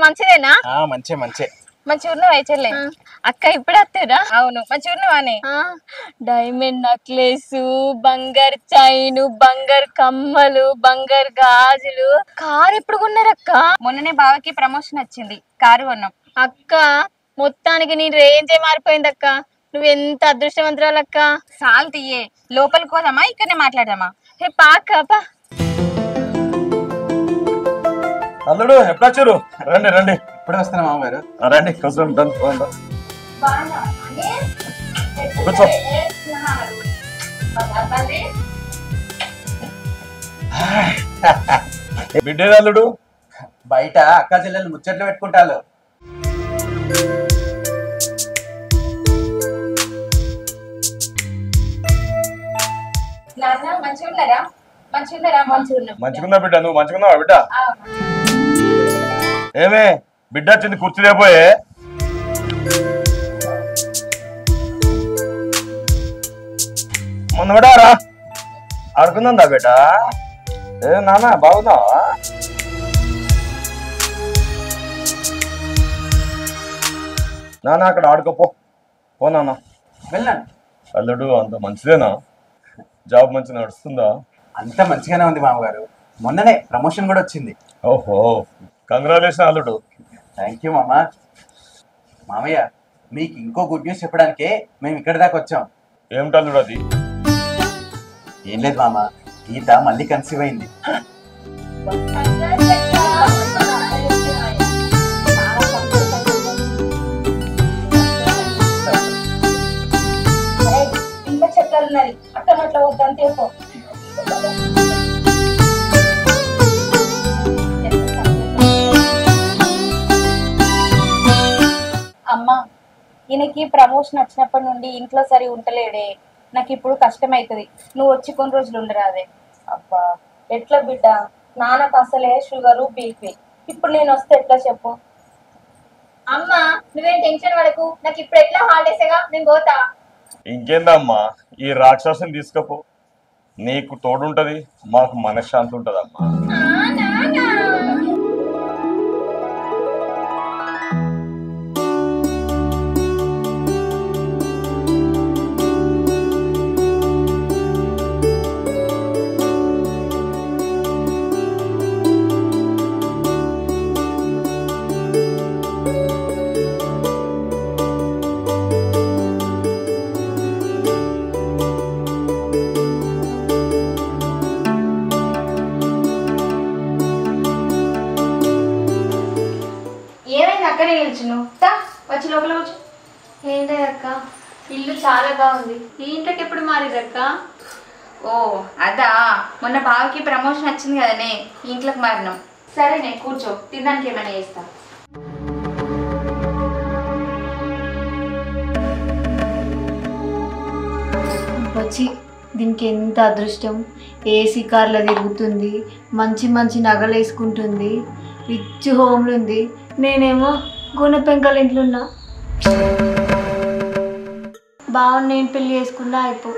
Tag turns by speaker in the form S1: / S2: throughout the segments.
S1: మంచిదేనా?
S2: మంచి మంచి
S1: మంచిగా ఉన్నావా చెల్లె? అక్క ఇప్పుడు వస్తారా? అవును మంచిగా ఉన్నావానే. డైమండ్ నెక్లెస్, బంగారు చైన్, బంగారు కమ్మలు, బంగారు గాజులు. కారు ఎప్పుడు కొన్నారక్క? మొన్ననే బావకి ప్రమోషన్ వచ్చింది, కారు కొన్నాం. అక్క మొత్తానికి నీ రేంజే మారిపోయింది అక్క. నువ్వెంత అదృష్టవంతురాలక్క. సాల్ తీయే, లోపలికి పోదామా ఇక్కడనే మాట్లాడదామా? హే పాక
S2: అల్లుడు ఎప్పుడు వచ్చారు? రండి రండి. ఇప్పుడే వస్తున్నా మామగారు. రండి కూర్చోండి. కూర్చో. బిడ్డేది అల్లుడు?
S3: బయట అక్క చెల్లెలు ముచ్చట్లు పెట్టుకుంటారు.
S2: మంచిగున్నా బిడ్డ, నువ్వు మంచిగున్నావా బిడ్డ? ఏమే బిడ్డ వచ్చింది, కుర్చీ లేపోయే. మొన్న కూడా రా ఆడుకుందా బిడ్డ? ఏ నాన్న బాగున్నావా? నాన్న అక్కడ ఆడుకోపో. పో నాన్న.
S3: వెళ్ళండి.
S2: అల్లుడు అంత మంచిదేనా? జాబ్ మంచి నడుస్తుందా?
S3: అంత మంచిగానే ఉంది మామగారు. మొన్ననే ప్రమోషన్ కూడా వచ్చింది.
S2: ఓహో, కంగ్రాచులేషన్ అల్లుడు.
S3: థ్యాంక్ యూ మామ. మామయ్య, మీకు ఇంకో గుడ్ న్యూస్ చెప్పడానికే మేము ఇక్కడి దాకా వచ్చాం.
S2: ఏమిటి అల్లుడు అది?
S3: ఏం లేదు మామ, గీత మళ్ళీ కన్సీవ్ అయింది.
S1: అట్టమట్ల వద్దంతే. అమ్మా, ఈయనకి ప్రమోషన్ వచ్చినప్పటి నుండి ఇంట్లో సరి ఉంటలేడే. నాకు ఇప్పుడు కష్టం అవుతుంది. నువ్వు వచ్చి కొన్ని రోజులు ఉండరాదే. అబ్బా ఎట్లా బిడ్డ, నాన్నకు అసలే షుగరు బీపీ. ఇప్పుడు నేను వస్తే ఎట్లా చెప్పు? అమ్మా నువ్వేం టెన్షన్ పడకు, నాకు ఇప్పుడు ఎట్లా హాలిడేసేగా, నేను పోతా.
S2: ఇంకేందమ్మా, ఈ రాక్షసుని తీసుకపో, నీకు తోడుంటది, మాకు మనశ్శాంతి ఉంటదమ్మా.
S1: అక్కడే నిల్చును వచ్చి లోపల వచ్చి. ఏంటి అక్క, ఇల్లు చాలా బాగుంది. ఈ ఇంట్లోకి ఎప్పుడు మారిరక్క? ఓ అదా, మొన్న బావకి ప్రమోషన్ వచ్చింది కదనే, ఇంట్లోకి మారినాం. సరేనే కూర్చో, తినడానికి ఏమైనా చేస్తా.
S4: వచ్చి దీనికి ఎంత అదృష్టం. ఏసీ కార్లో తిరుగుతుంది, మంచి మంచి నగలు వేసుకుంటుంది, రిచ్ హోమ్లు ఉంది. నేనేమో గుణ పెంకల ఇంట్లో ఉన్నా. బాగుంది, నేను పెళ్ళి చేసుకున్నా అయిపో.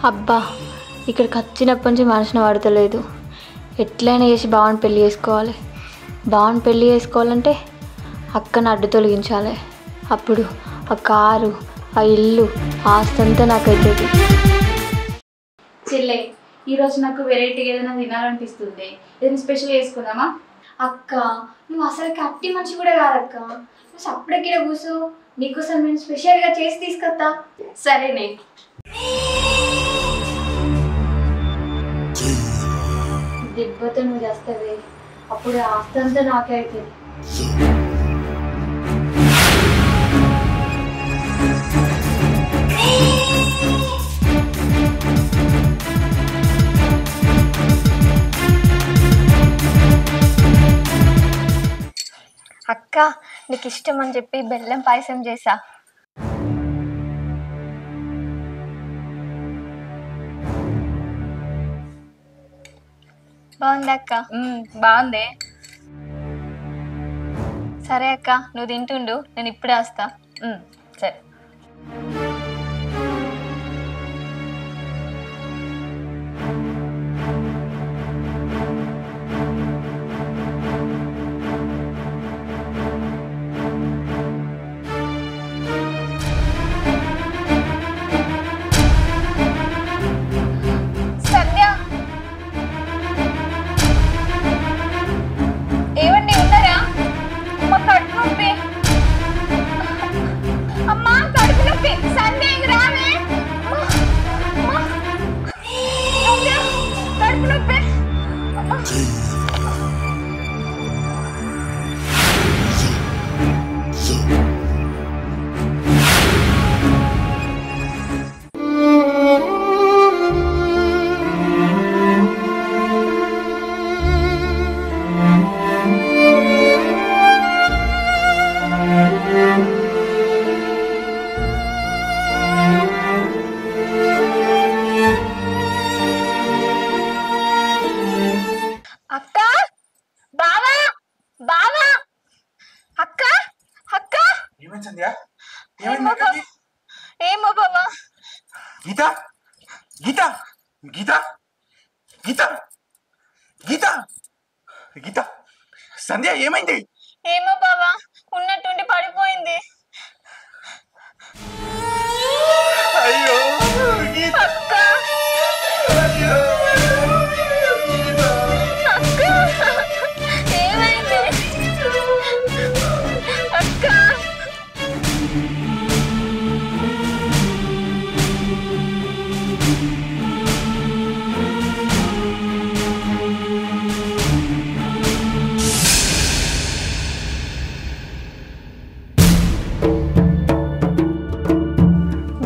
S4: అబ్బా, ఇక్కడికి వచ్చినప్పటి నుంచి మనసున పడతలేదు. ఎట్లయినా చేసి బావని పెళ్ళి చేసుకోవాలి. బావని పెళ్ళి చేసుకోవాలంటే అక్కను అడ్డు తొలగించాలి. అప్పుడు ఆ కారు, ఆ ఇల్లు, ఆస్తి అంతా నాకైతుంది.
S1: చెల్లె, ఈరోజు నాకు వెరైటీగా ఏదైనా తినాలనిపిస్తుంది. ఏదైనా స్పెషల్ చేసుకుందామా?
S4: అక్క నువ్వు అసలు కట్టి మనిషి కూడా కాదక్క. నువ్వు సప్పుడెక్కడ కూర్చో, నీకోసం నేను స్పెషల్గా చేసి తీసుకొస్తా.
S1: సరేనే.
S4: దెబ్బతో నువ్వు చేస్తావే, అప్పుడు ఆస్తి అంతా నాకే అవుతుంది.
S1: అక్క నీకు ఇష్టం అని చెప్పి బెల్లం పాయసం చేసా. బాగుంది అక్క. బాగుంది. సరే అక్క, నువ్వు తింటుండు, నేను ఇప్పుడే వస్తా. సరే. సంధ్య, ఏమండి ఉన్నారా? అమ్మ కడుపు నొప్పి, అమ్మ కడుపు నొప్పి. సంధ్య రావే, కడుపు నొప్పి. అక్క, బావా, బావా, అక్క, అక్క.
S3: ఏమైంది సంధ్య?
S1: ఏమో బావా.
S3: గీత, గీత, గీత, గీత, గీత, గీత, సంధ్య ఏమైంది?
S1: ఏమో బావా, ఉన్నట్టుండి పడిపోయింది.
S3: అయ్యో గీత,
S1: అక్క,
S3: అయ్యో
S1: అక్క, ఏమైంది అక్క?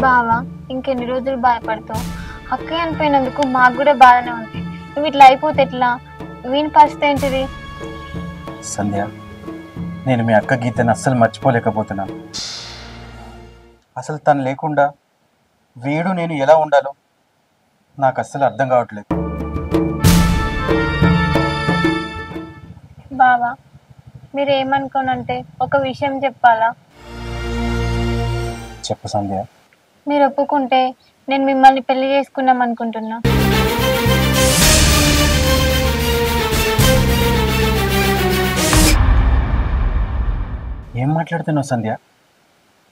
S1: బావా, ఇంకెన్ని రోజులు బాధపడతావు? అక్క అనిపోయినందుకు మాకు కూడా బాధనే ఉంది. నువ్వు ఇట్లా అయిపోతే ఎట్లా? వీని పరిస్థితి ఏంటిది?
S3: సంధ్య, నేను మీ అక్క గీతని అస్సలు మర్చిపోలేకపోతున్నాను. అసలు తను లేకుండా వీడు నేను ఎలా ఉండాలో నాకు అస్సలు అర్థం కావట్లేదు.
S1: బావా, మీరు ఏమనుకోనంటే ఒక విషయం చెప్పాలా?
S3: చెప్పు సంధ్య.
S1: మీరు ఒప్పుకుంటే నేను మిమ్మల్ని పెళ్లి చేసుకుందాం అనుకుంటున్నా.
S3: ఏం మాట్లాడుతున్నావు సంధ్య?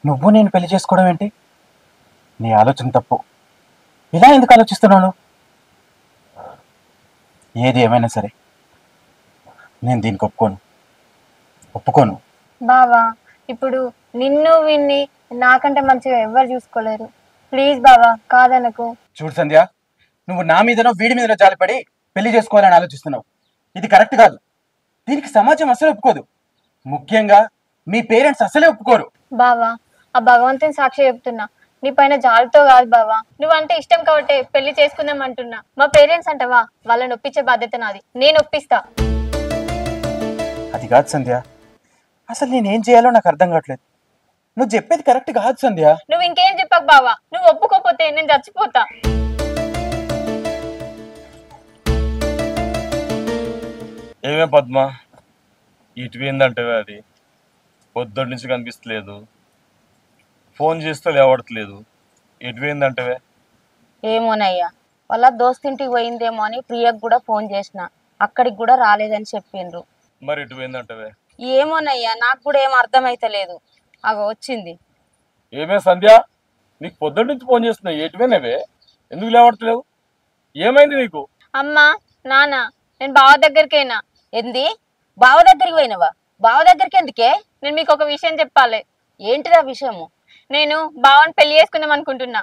S3: నువ్వు నేను పెళ్లి చేసుకోవడం ఏంటి? నీ ఆలోచన తప్పు. ఇలా ఎందుకు ఆలోచిస్తున్నాను? ఏది ఏమైనా సరే నేను దీనికి ఒప్పుకోను.
S1: బావా, ఇప్పుడు నిన్ను విన్ని నాకంటే మంచిగా ఎవరు చూసుకోలేరు. ప్లీజ్ బావా, కాదనకు.
S3: చూడు సంధ్య, నువ్వు నా మీదనో వీడి మీదనో జాలిపడి పెళ్లి చేసుకోవాలని ఆలోచిస్తున్నావు. ఇది కరెక్ట్ కాదు. దీనికి సమాజం అసలు ఒప్పుకోదు. ముఖ్యంగా మీ పేరెంట్స్ అసలే ఒప్పుకోరు.
S1: బావా, ఆ భగవంతుని సాక్షి చెప్తున్నా, నీ పైన జాలితో కాదు బావా. నువ్వంటే ఇష్టం కాబట్టి పెళ్లి చేసుకుందాం అంటున్నా. మా పేరెంట్స్ అంటవా, వాళ్ళని ఒప్పించే బాధ్యత నాది. నేను ఒప్పిస్తా.
S3: అది కాదు సంధ్య, అసలు నేనేం చేయాలో నాకు అర్థం కావట్లేదు. నువ్వు చెప్పేది కరెక్ట్ కాదు సంధ్య.
S1: నువ్వు ఇంకేం చెప్పకు బావా. నువ్వు ఒప్పుకోపోతే నేను చచ్చిపోతా.
S2: ఏమే పద్మ, ఇటు పోయిందంటే అది పొద్దున్న నుంచి కనిపిస్తలేదు, ఫోన్ చేస్తే లేవడట్లేదు. ఎటు పోయిందంటే?
S5: ఏమోనయ్యా, వాళ్ళ దోస్తింటికి పోయిందేమో అని ప్రియకు కూడా ఫోన్ చేసిన, అక్కడికి కూడా రాలేదని చెప్పిండ్రు.
S2: మరి ఎటు పోయిందంటే?
S5: ఏమోనయ్యా, నాకు కూడా ఏం అర్థమైతలేదు. అగో వచ్చింది.
S2: ఏమే సంధ్య, నీకు పొద్దున్న నుంచి ఫోన్ చేస్తున్నా, ఎటు పోయినవే? ఎందుకు లేవడట్లేవు? ఏమైంది నీకు?
S1: అమ్మా, నాన్న, నేను బావ దగ్గరికైనా.
S5: ఏంది? బావ దగ్గరికి పోయినవా? బావ దగ్గరికి ఎందుకే?
S1: నేను మీకు ఒక విషయం చెప్పాలి.
S5: ఏంటిదా విషయము?
S1: నేను బావని పెళ్లి చేసుకుందాం అనుకుంటున్నా.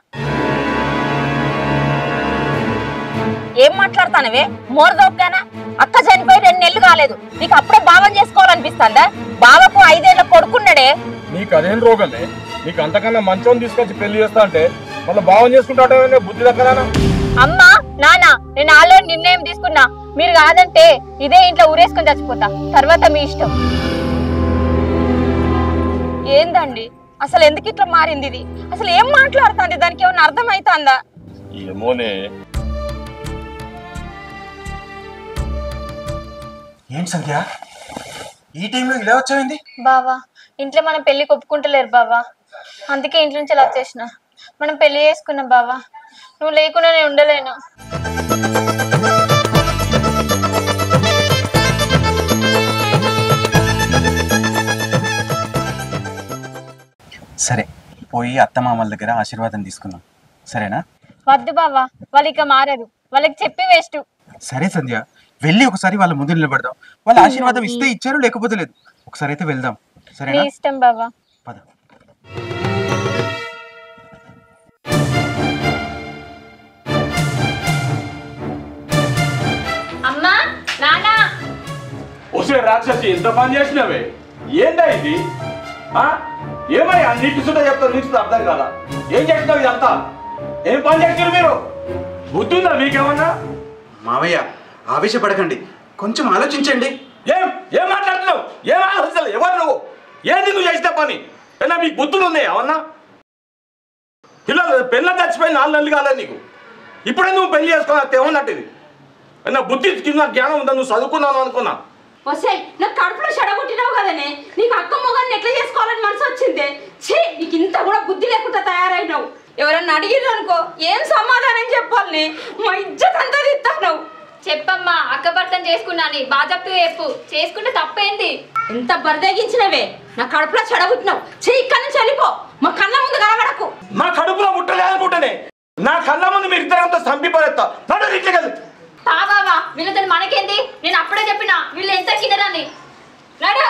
S5: ఏం మాట్లాడతానవే? మోరదోగ్గానా? అక్క చనిపోయి 2 నెలలు కాలేదు, నీకు అప్పుడే బావం చేసుకోవాలనిపిస్తుందా? బావకు 5 ఏళ్ళ కొడుకున్నాడే.
S2: నీకు అదేం రోగమే? నీకు అంతకన్నా మంచోని తీసుకొచ్చి పెళ్లి చేస్తా అంటే మళ్ళీ భావం చేసుకుంటా బుద్ధి దక్కదానా?
S1: అమ్మా, నాన్న, నేను ఆల్రెడీ నిర్ణయం తీసుకున్నా. మీరు కాదంటే ఇదే ఇంట్లో ఊరేసుకొని చచ్చిపోతా. తర్వాత మీ ఇష్టం.
S5: ఏందండి అసలు ఎందుకు ఇట్లా మారింది ఇది? అసలు ఏం మాట్లాడుతుంది? దానికి ఏమన్నా అర్థం అవుతుందా?
S2: ఏమోనే.
S3: ఏంటి సంధ్య, ఈ టైంలో ఇలా వచ్చాయింది?
S1: బావా ఇంట్లో మనం పెళ్లికి ఒప్పుకుంటలేరు బావా, అందుకే ఇంట్లో నుంచి ఇలా వచ్చేసిన. మనం పెళ్లి చేసుకున్నాం బావా, నువ్వు లేకుండా నేను ఉండలేను.
S3: సరే, పోయి అత్తమామల దగ్గర ఆశీర్వాదం తీసుకుందాం, సరేనా?
S1: వద్దు బావా, వాళ్ళు ఇక మారరు, వాళ్ళకి చెప్పి వేస్ట్.
S3: సరే సంధ్య, వెళ్ళి ఒకసారి వాళ్ళ ముందు నిలబడదాం. వాళ్ళ ఆశీర్వాదం ఇస్తే ఇచ్చారు, లేకపోతే లేదు. ఒకసారి అయితే వెళ్దాం,
S1: నీ
S3: సరేనా?
S1: ఇష్టం బావా.
S3: పద.
S1: అమ్మా నానా.
S2: వస్తే రాక్షసి ఎంత పని చేసినవే, ఏందా ఇది? ఏమయ్యా నీకు సుధా చెప్తాను, నీకు అర్థం కాదా? ఏం చేస్తున్నావు ఇదంతా? ఏం పని చేస్తారు మీరు? బుద్ధుందా మీకేమన్నా?
S3: మావయ్య ఆవేశపడకండి, కొంచెం ఆలోచించండి.
S2: ఏం ఏం మాట్లాడుతున్నావు? ఏం ఆలోచించాలి? ఎవరు నువ్వు? ఏంది నువ్వు చేసిన పని? అయినా మీకు బుద్ధులు ఉన్నాయి ఏమన్నా? పిల్లలు పెళ్ళ చచ్చిపోయి 4 నెలలు కాలేదు నీకు, ఇప్పుడే నువ్వు పెళ్లి చేసుకున్నా ఏమన్నట్టు ఇది? అయినా బుద్ధి కింద జ్ఞానం ఉందా? నువ్వు చదువుకున్నాను అనుకున్నా.
S5: వస్తే నాకు కడుపులో చెడగొట్టినావు కదనే, నీకు అక్క మొగాన్ని ఎట్లా చేసుకోవాలని మనసు వచ్చిందే. ఛీ, నీకు ఇంత కూడా బుద్ధి లేకుండా తయారైనావు. ఎవరన్నా అడిగిరు అనుకో ఏం సమాధానం చెప్పాలని, మా ఇజ్జత్ అంతా తిత్తావు.
S1: చెప్పమ్మా, అక్క భర్తను చేసుకున్నాని బాజప్తు చెప్పు, చేసుకుంటే తప్పేంటి?
S5: ఎంత బరిదగించినవే, నా కడుపులో చెడగొట్టినావు. ఛీ, ఇక్కడి నుంచి వెళ్ళిపో, మా కళ్ళ ముందు కనబడకు.
S2: నా కడుపులో ముట్టలేదనుకుంటేనే నా కళ్ళ ముందు మీరు ఇద్దరంతా చంపిపోయేస్తా. నడు ఇట్లా కదా.
S1: బాబా వీళ్ళతో మనకేంది, నేను అప్పుడే చెప్పినా వీళ్ళు ఎంత కిందరని. రాడా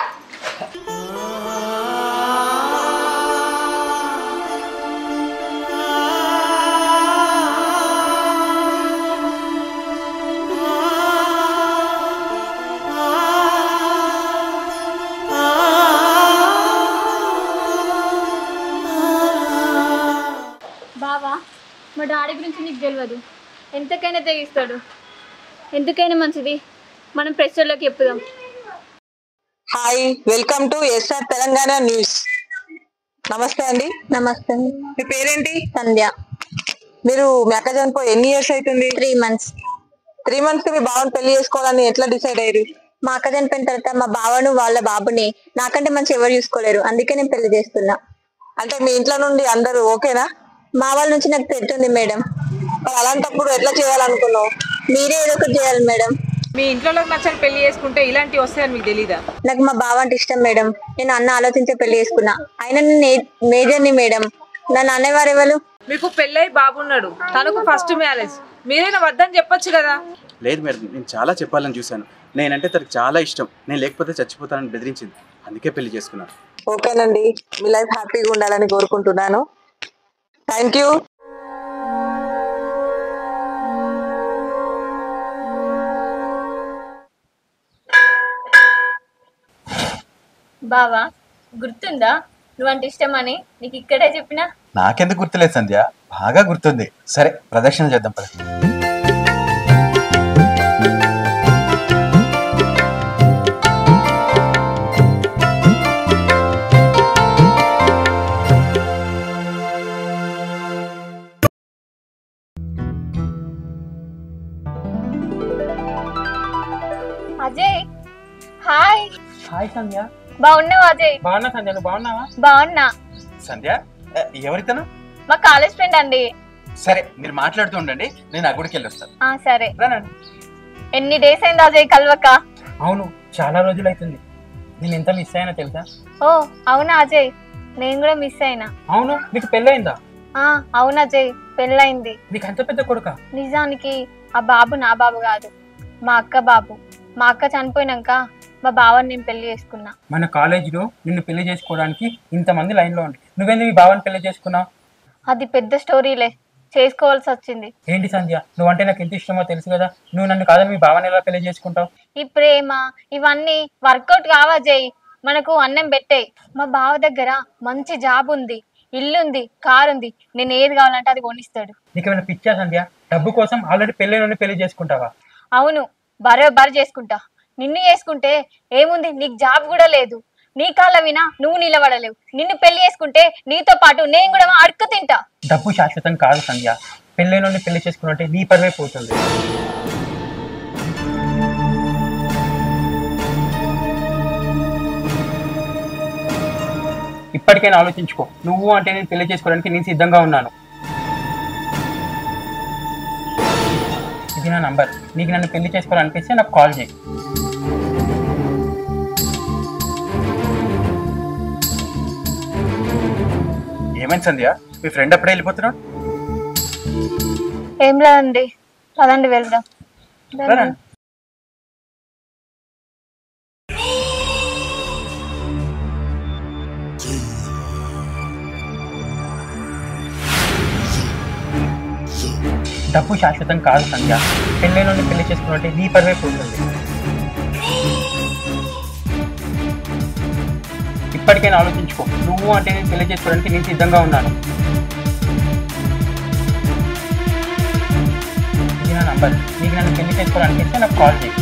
S1: బావా, మా డాడీ గురించి నీకు తెలియదు, ఎంతకైనా తెగిస్తాడు. ఎందుకైనా మంచిది మనం ప్రెషర్లోకి చెప్పుదాం.
S6: Hi, welcome to SR Telangana News. నమస్తే అండి.
S7: నమస్తే.
S6: మీ పేరేంటి?
S7: సంధ్య.
S6: మీరు మీ అక్క చనిపోయి ఎన్ని ఇయర్స్ అవుతుంది?
S7: 3 months.
S6: 3 months కి మీ బావని పెళ్లి చేసుకోవాలని ఎట్లా డిసైడ్ అయ్యారు?
S7: మా అక్క చనిపోయిన తర్వాత మా బావను వాళ్ళ బాబుని నాకంటే మంచి ఎవరు చూసుకోలేరు, అందుకే నేను పెళ్లి చేస్తున్నా.
S6: అంటే మీ ఇంట్లో నుండి అందరూ ఓకేనా?
S7: మా వాళ్ళ నుంచి నాకు తిట్టుంది మేడం.
S6: మరి అలాంటప్పుడు ఎట్లా చేయాలనుకున్నావు?
S7: మీరే ఏదో ఒకటి చేయాలి మేడం.
S8: మీ ఇంట్లో నచ్చని పెళ్లి చేసుకుంటే ఇలాంటివి వస్తాయని మీకు తెలీదా?
S7: నాకు మా బావ అంటే ఇష్టం మేడం, నేను అన్న ఆలోచించే పెళ్లి చేసుకున్నా. అయినా నేను మేజర్ని మేడం, నన్ను అనేవారు ఎవరు?
S8: మీకు పెళ్ళై బాబున్నాడు, తనకు ఫస్ట్ మ్యారేజ్, మీరైనా వద్దని చెప్పొచ్చు కదా.
S3: లేదు మేడం, నేను చాలా చెప్పాలని చూశాను. నేనంటే తనకు చాలా ఇష్టం, నేను లేకపోతే చచ్చిపోతానని బెదిరించింది, అందుకే పెళ్లి చేసుకున్నాను.
S6: ఓకేనండి, మీ లైఫ్ హ్యాపీగా ఉండాలని కోరుకుంటున్నాను. Thank you.
S1: బావా గుర్తుందా నువ్వంటే ఇష్టమని నీకు ఇక్కడే చెప్పినా?
S3: నాకెందుకు గుర్తులేదు సంధ్య, బాగా గుర్తుంది. సరే, ప్రదక్షిణ చేద్దాం పద.
S1: అజయ్ హాయ్.
S3: హాయ్ సంధ్య.
S1: బాగున్నావా అజయ్?
S3: బాగున్నా సంధ్య, నువ్వు బాగున్నావా?
S1: బాగున్నా.
S3: సంధ్య ఎవరితను?
S1: మా కాలేజ్ ఫ్రెండ్ అండి.
S3: సరే, మీరు మాట్లాడుతూ ఉండండి, నేను ఆ గుడికి వెళ్ళి వస్తాను.
S1: సరే.
S3: రానండి.
S1: ఎన్ని డేస్ అయింది అజయ్ కలవక?
S9: అవును, చాలా రోజులు అవుతుంది. నేను ఎంత మిస్ అయినా తెలుసా?
S1: ఓ అవునా అజయ్, నేను కూడా మిస్ అయినా.
S9: అవును, నీకు పెళ్ళయిందా?
S1: అవును అజయ్, పెళ్ళయింది.
S9: నీకు అంత పెద్ద కొడుక?
S1: నిజానికి ఆ బాబు నా బాబు కాదు, మా అక్క బాబు. మా అక్క చనిపోయినాక మా బావని నేను పెళ్లి చేసుకున్నా.
S9: మన కాలేజీలో నిన్ను పెళ్లి చేసుకోవడానికి ఇంతమంది లైన్లో ఉండి నువ్వేంది మీ బావని పెళ్లి చేసుకున్నావు?
S1: అది పెద్ద స్టోరీలే, చేసుకోవాల్సి వచ్చింది.
S9: ఏంటి సంధ్య, నువ్వంటే నాకు ఎంత ఇష్టమో తెలుసు కదా, నువ్వు నన్ను కాదని మీ బావని ఎలా పెళ్లి చేసుకుంటావు?
S1: ఈ ప్రేమ ఇవన్నీ వర్కౌట్ కావా జై? మనకు అన్నం పెట్టేయి. మా బావ దగ్గర మంచి జాబ్ ఉంది, ఇల్లుంది, కారు ఉంది. నేను ఏది కావాలంటే అది కొనిస్తాడు.
S9: నీకేమైనా పిచ్చా సంధ్య? డబ్బు కోసం ఆల్రెడీ పెళ్ళి పెళ్లి చేసుకుంటావా?
S1: అవును, బరోబర్ చేసుకుంటా. నిన్ను చేసుకుంటే ఏముంది, నీకు జాబ్ కూడా లేదు, నీ కాళ్ళ వినా నువ్వు నిలబడలేవు. నిన్ను పెళ్లి చేసుకుంటే నీతో పాటు నేను కూడా అడుక్కు తింటా.
S9: డబ్బు శాశ్వతం కాదు సంధ్య, పెళ్ళి పెళ్లి చేసుకున్నట్టే నీ పరువే పోతుంది. ఇప్పటికైనా ఆలోచించుకో. నువ్వు అంటే నేను పెళ్లి చేసుకోవడానికి నేను సిద్ధంగా ఉన్నాను. ఇది నా నంబర్. నీకు నన్ను పెళ్లి చేసుకోవాలనిపిస్తే నాకు కాల్ చేయి.
S3: ఏమైంది సంధ్య, మీ ఫ్రెండ్ అప్పుడే వెళ్ళిపోతున్నాడు?
S1: ఏం లేదండి, పదండి వెళ్దాం.
S9: డబ్బు శాశ్వతం కాదు సంధ్య. పెళ్ళైన నుండి పెళ్లి చేసుకున్నట్టే నీ పరువే పోతుంది. ఇప్పటికైనా ఆలోచించుకో. నువ్వు అంటే నేను పెళ్లి చేసుకోవడానికి నేను సిద్ధంగా ఉన్నాను. ఇది నా నంబర్. నీకు నన్ను పెళ్లి చేసుకోవాలనిపిస్తే నాకు కాల్ చేయి.